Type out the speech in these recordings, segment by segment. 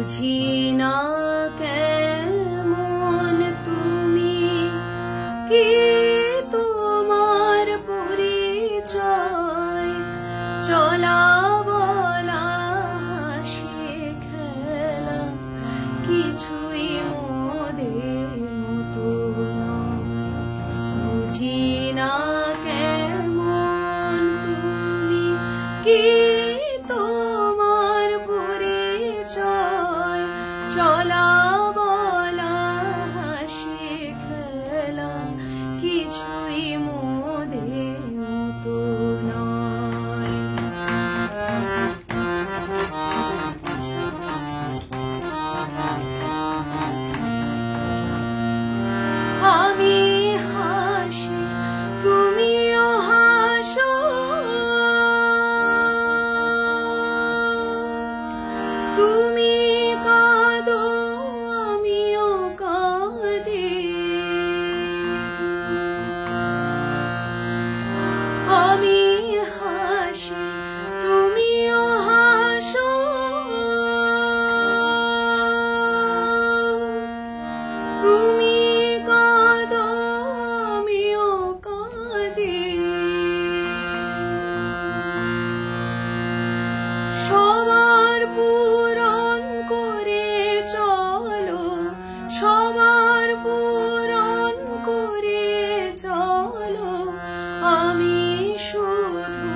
বুঝি না কেমন তুমি, কি তোমার পরিচয়, চলা বলা হাসি খেলা কিছুই মোদের মতো নয়। বুঝি না কেমন তুমি, কি তোমার পরিচয়, চলা বলা হাসি খেলা কিছুই মোদের মতো নয়। আমি হাসি তুমিও হাসো, তুমি কাঁদো আমিও কাঁদি, আমি হাসি তুমিও হাসো, তুমি কাঁদো আমিও কাঁদি। সবার পূরণ করে চলো, সবার পূরণ করে চলো, আমি শুধু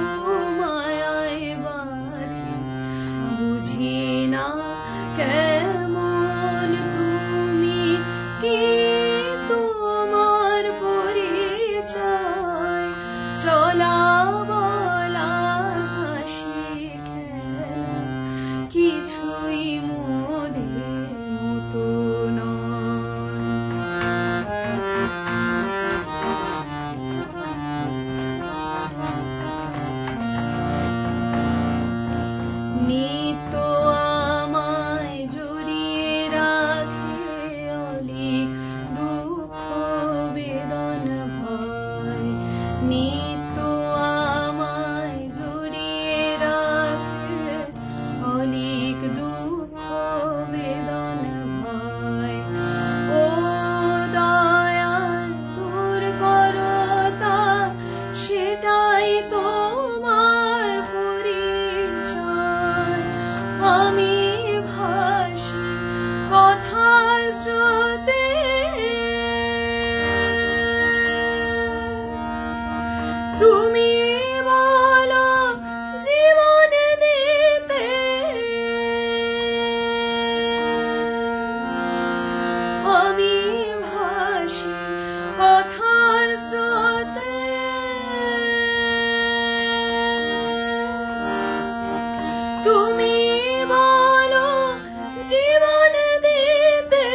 মায়ায় বাঁধি। বুঝি না কেমন তুমি, কি তোমার পরিচয়, চলা বলা হাসি খেলা কিছুই মোদের মতো নয়। নিত্য আমায় জড়িয়ে রাখে অলিক দুঃখ বেদন ভয়, নিত্য আমায় জড়িয়ে রাখে অলিক দুঃখ বেদন ভয়। ও দয়াল দূর করো তা, সেটাই তোমার পরিচয়। আমি ভাসি কথার স্রোতে, তুমি বলো জীবন দিতে, আমি ভাসি কথার স্রোতে, তুমি বলো জীবন দিতে।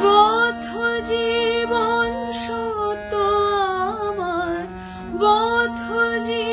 বদ্ধ জীবন সত্য আমার, বদ্ধ জীবন